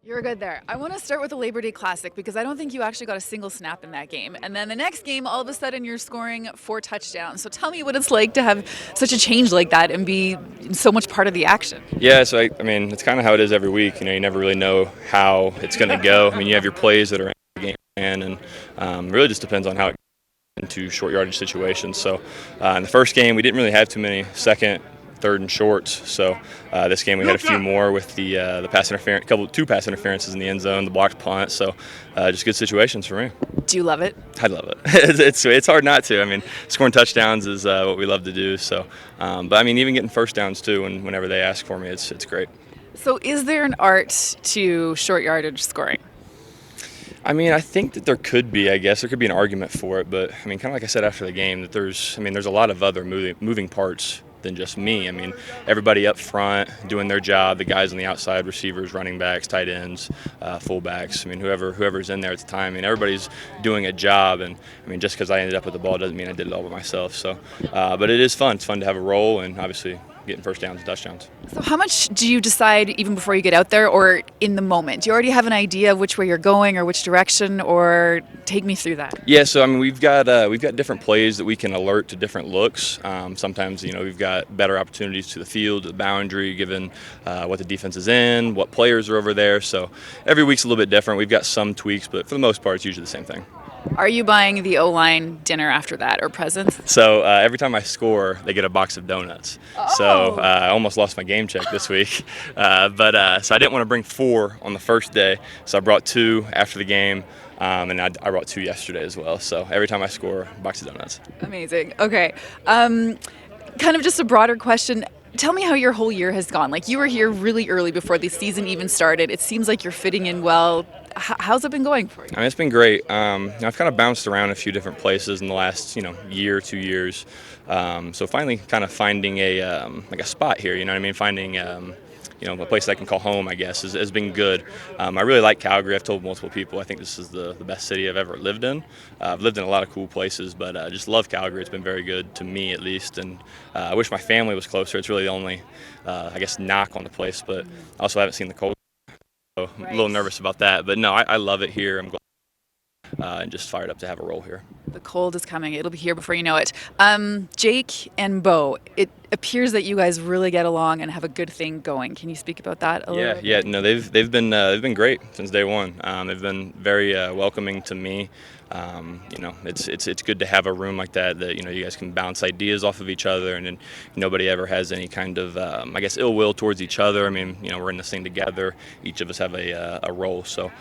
You're good there. I want to start with the Labor Day Classic because I don't think you actually got a single snap in that game. And then the next game, all of a sudden, you're scoring 4 touchdowns. So tell me what it's like to have such a change like that and be so much part of the action. Yeah, so I mean, it's kind of how it is every week. You never really know how it's going to go. I mean, you have your plays that are in the game plan, and really just depends on how it goes into short yardage situations. So in the first game, we didn't really have too many second, third, and shorts. So this game we had a few more with the pass interference, two pass interferences in the end zone, the blocked punt. So just good situations for me. Do you love it? I love it. It's hard not to. I mean, scoring touchdowns is what we love to do. So, but I mean, even getting first downs too, whenever they ask for me, it's great. So is there an art to short yardage scoring? I mean, I think that there could be. I guess there could be an argument for it, but I mean, kind of like I said after the game, that there's a lot of other moving parts than just me. I mean, everybody up front doing their job, the guys on the outside, receivers, running backs, tight ends, fullbacks. I mean, whoever's in there at the time. I mean, everybody's doing a job, and I mean, just because I ended up with the ball doesn't mean I did it all by myself. So, but it is fun. It's fun to have a role, and obviously getting first downs and touchdowns. So how much do you decide even before you get out there or in the moment? Do you already have an idea of which way you're going or which direction, or take me through that? Yeah, so I mean we've got different plays that we can alert to different looks. Sometimes we've got better opportunities to the field, to the boundary, given what the defense is in, what players are over there. So every week's a little bit different. We've got some tweaks, but for the most part it's usually the same thing. Are you buying the O-line dinner after that or presents? So every time I score, they get a box of donuts. Oh. So I almost lost my game check this week. So I didn't want to bring 4 on the first day, so I brought 2 after the game, and I brought 2 yesterday as well. So every time I score, a box of donuts. Amazing. Okay. Kind of just a broader question. Tell me how your whole year has gone. Like, you were here really early before the season even started. It seems like you're fitting in well. How's it been going for you? I mean, it's been great. I've kind of bounced around a few different places in the last, year, 2 years. So finally kind of finding a spot here, you know what I mean? Finding, a place I can call home, I guess, has been good. I really like Calgary. I've told multiple people I think this is the best city I've ever lived in. I've lived in a lot of cool places, but I just love Calgary. It's been very good to me, at least, and I wish my family was closer. It's really the only, knock on the place, but I also haven't seen the cold. So I'm a little nervous about that, but no, I love it here. I'm glad and just fired up to have a role here. The cold is coming. It'll be here before you know it. Jake and Bo, it appears that you guys really get along and have a good thing going. Can you speak about that a little bit? Yeah. No, they've been great since day one. They've been very welcoming to me. It's good to have a room like that you guys can bounce ideas off of each other, and then nobody ever has any kind of ill will towards each other. I mean, we're in this thing together. Each of us have a role, so.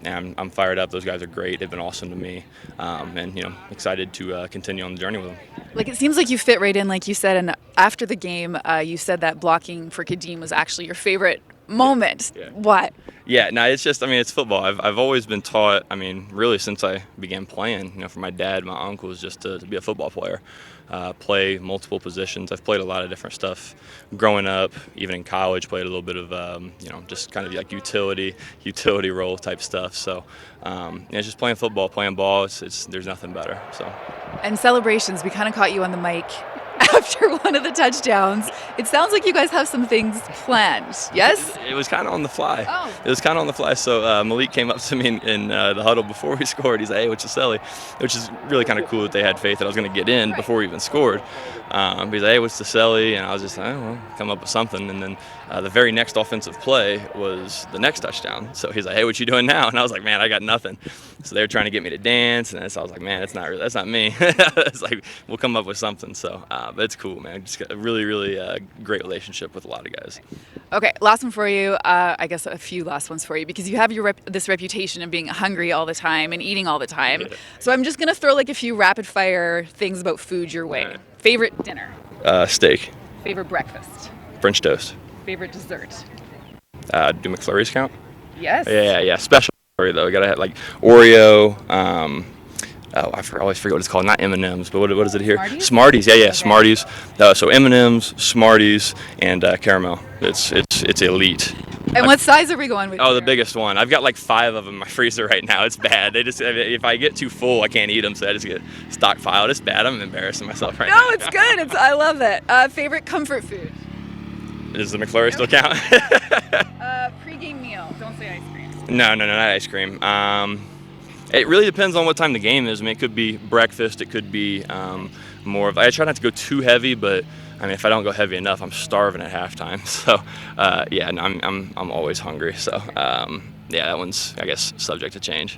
I'm fired up. Those guys are great. They've been awesome to me, and excited to continue on the journey with them. Like, it seems like you fit right in, like you said. And after the game, you said that blocking for Kadeem was actually your favorite moment. Yeah. What? Yeah, no, it's just, it's football. I've always been taught, really since I began playing, from my dad, my uncle, was just to be a football player, play multiple positions. I've played a lot of different stuff growing up, even in college, played a little bit of, just kind of like utility role type stuff. So it's just playing football, playing ball, there's nothing better. So. And celebrations, we kind of caught you on the mic after one of the touchdowns. It sounds like you guys have some things planned, yes? It was kind of on the fly. Oh. It was kind of on the fly. So Malik came up to me in the huddle before we scored. He's like, "Hey, what's the celly?" Which is really kind of cool that they had faith that I was going to get in before we even scored. He's like, "Hey, what's the celly?" And I was just like, "Oh, well, come up with something." And then the very next offensive play was the next touchdown. So he's like, "Hey, what you doing now?" And I was like, "Man, I got nothing." So they were trying to get me to dance, and so I was like, "Man, that's not me." It's like, we'll come up with something. So, but it's cool, man. Just got a really great relationship with a lot of guys. Okay, last one for you. I guess a few last ones for you, because you have this reputation of being hungry all the time and eating all the time. Yeah. So I'm just going to throw like a few rapid fire things about food your way. Right. Favorite dinner? Steak. Favorite breakfast? French toast. Favorite dessert? Do McFlurries count? Yes. Yeah. Special McFlurry though. Gotta have like Oreo. I always forget what it's called. Not M&Ms, but what is it here? Smarties? Yeah. Okay. Smarties. So M&Ms, Smarties, and caramel. It's elite. And what size are we going with? Oh, here? the biggest one. I've got like 5 of them in my freezer right now. It's bad. If I get too full, I can't eat them, so I just get stockpiled. It's bad. I'm embarrassing myself right now. No, it's good. I love it. Favorite comfort food? Does the McFlurry still count? Pre-game pregame meal. Don't say ice cream. No, not ice cream. It really depends on what time the game is. I mean, it could be breakfast. It could be more of. I try not to go too heavy, but I mean, if I don't go heavy enough, I'm starving at halftime. So yeah, no, I'm always hungry. So yeah, that one's, I guess, subject to change.